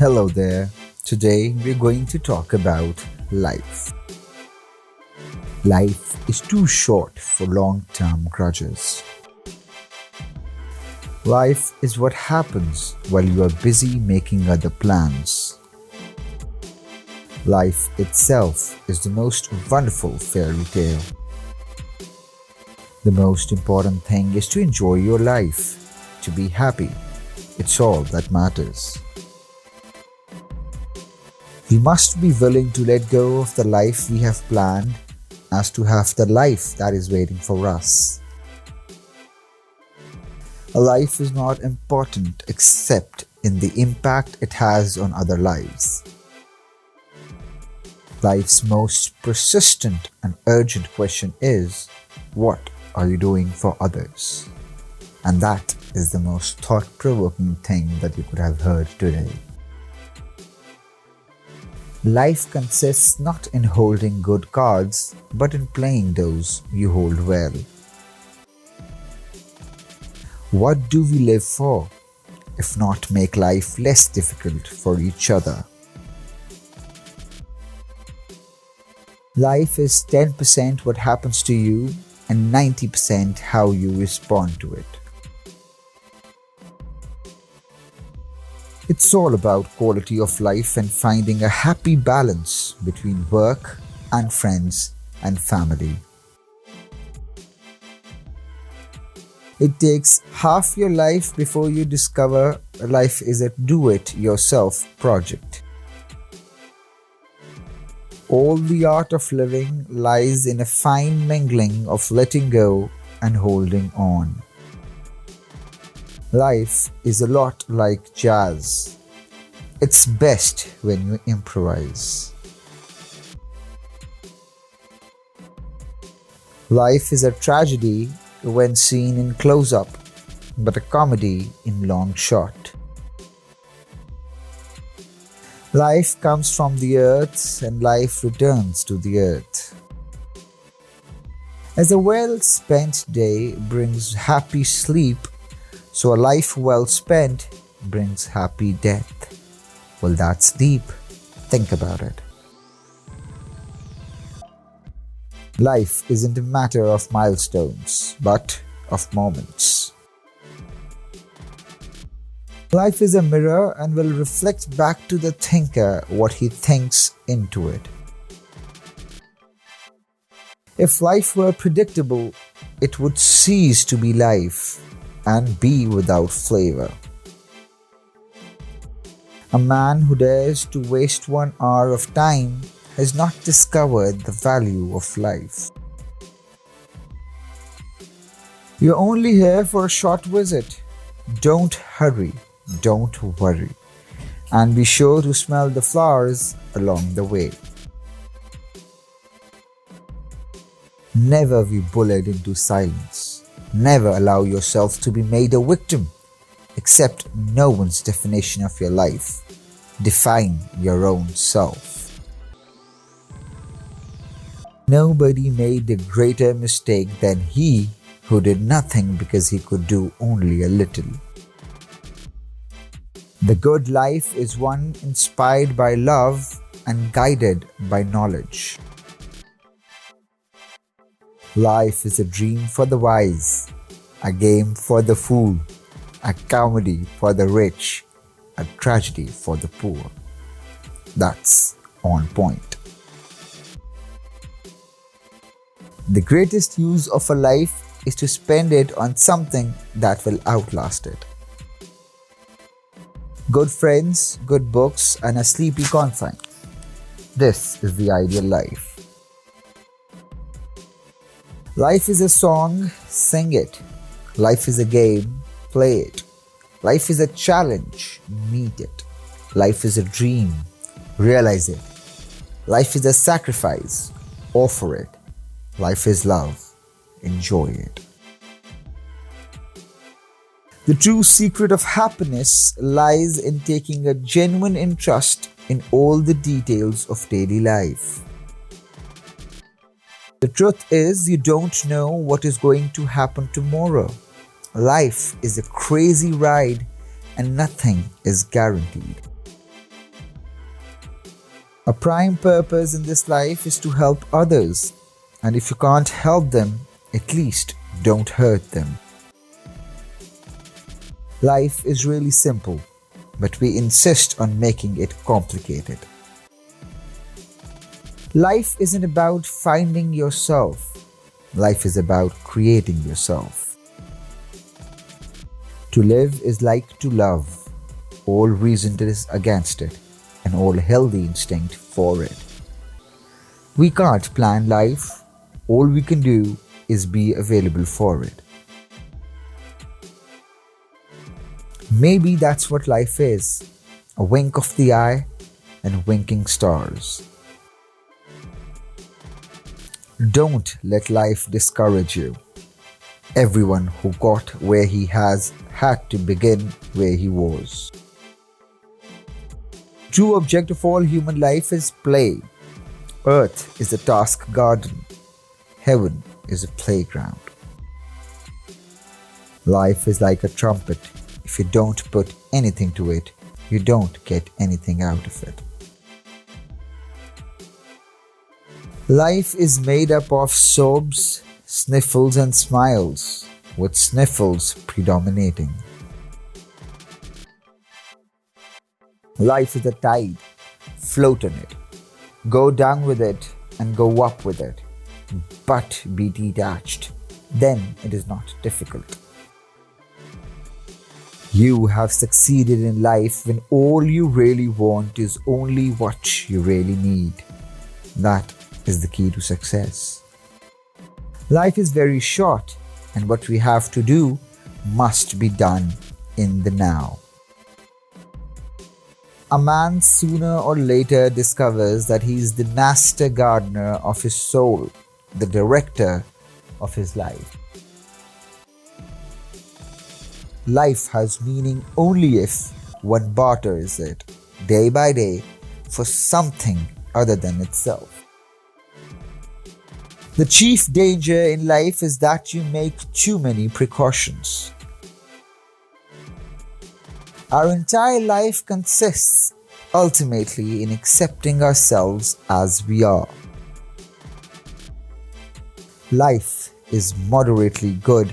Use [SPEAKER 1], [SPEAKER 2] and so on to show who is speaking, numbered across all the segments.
[SPEAKER 1] Hello there. Today we're going to talk about life. Life is too short for long term grudges. Life is what happens while you are busy making other plans. Life itself is the most wonderful fairy tale. The most important thing is to enjoy your life, to be happy. It's all that matters. We must be willing to let go of the life we have planned as to have the life that is waiting for us. A life is not important except in the impact it has on other lives. Life's most persistent and urgent question is, what are you doing for others? And that is the most thought-provoking thing that you could have heard today. Life consists not in holding good cards, but in playing those you hold well. What do we live for, if not make life less difficult for each other? Life is 10% what happens to you and 90% how you respond to it. It's all about quality of life and finding a happy balance between work and friends and family. It takes half your life before you discover life is a do-it-yourself project. All the art of living lies in a fine mingling of letting go and holding on. Life is a lot like jazz. It's best when you improvise. Life is a tragedy when seen in close-up, but a comedy in long shot. Life comes from the earth and life returns to the earth. As a well-spent day brings happy sleep, so a life well spent brings happy death. Well, that's deep. Think about it. Life isn't a matter of milestones, but of moments. Life is a mirror and will reflect back to the thinker what he thinks into it. If life were predictable, it would cease to be life and be without flavor. A man who dares to waste 1 hour of time has not discovered the value of life. You're only here for a short visit. Don't hurry, don't worry, and be sure to smell the flowers along the way. Never be bullied into silence. Never allow yourself to be made a victim. Accept no one's definition of your life. Define your own self. Nobody made a greater mistake than he who did nothing because he could do only a little. The good life is one inspired by love and guided by knowledge. Life is a dream for the wise, a game for the fool, a comedy for the rich, a tragedy for the poor. That's on point. The greatest use of a life is to spend it on something that will outlast it. Good friends, good books, and a sleepy conscience. This is the ideal life. Life is a song, sing it. Life is a game, play it. Life is a challenge, meet it. Life is a dream, realize it. Life is a sacrifice, offer it. Life is love, enjoy it. The true secret of happiness lies in taking a genuine interest in all the details of daily life. The truth is, you don't know what is going to happen tomorrow. Life is a crazy ride and nothing is guaranteed. A prime purpose in this life is to help others, and if you can't help them, at least don't hurt them. Life is really simple, but we insist on making it complicated. Life isn't about finding yourself. Life is about creating yourself. To live is like to love. All reason is against it, and all healthy instinct for it. We can't plan life. All we can do is be available for it. Maybe that's what life is, a wink of the eye and winking stars. Don't let life discourage you. Everyone who got where he has had to begin where he was. True object of all human life is play. Earth is a task garden. Heaven is a playground. Life is like a trumpet. If you don't put anything to it, you don't get anything out of it. Life is made up of sobs, sniffles and smiles, with sniffles predominating. Life is a tide. Float on it. Go down with it and go up with it. But be detached. Then it is not difficult. You have succeeded in life when all you really want is only what you really need. That is the key to success. Life is very short, and what we have to do must be done in the now. A man sooner or later discovers that he is the master gardener of his soul, the director of his life. Life has meaning only if one barters it, day by day, for something other than itself. The chief danger in life is that you make too many precautions. Our entire life consists ultimately in accepting ourselves as we are. Life is moderately good.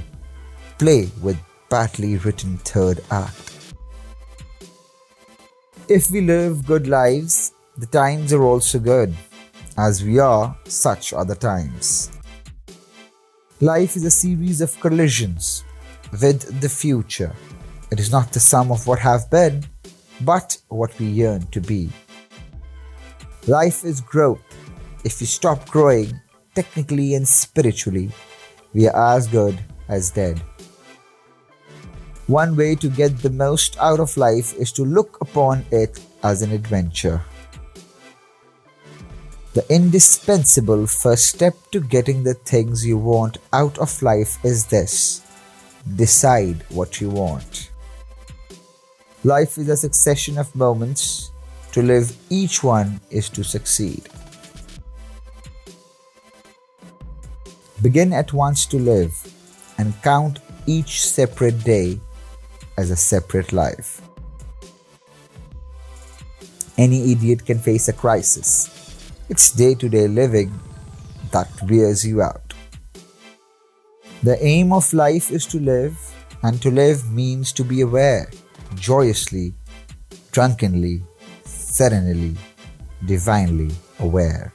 [SPEAKER 1] Play with badly written third act. If we live good lives, the times are also good. As we are, such are the times. Life is a series of collisions with the future. It is not the sum of what have been, but what we yearn to be. Life is growth. If we stop growing, technically and spiritually, we are as good as dead. One way to get the most out of life is to look upon it as an adventure. The indispensable first step to getting the things you want out of life is this: decide what you want. Life is a succession of moments. To live each one is to succeed. Begin at once to live and count each separate day as a separate life. Any idiot can face a crisis. It's day-to-day living that wears you out. The aim of life is to live, and to live means to be aware, joyously, drunkenly, serenely, divinely aware.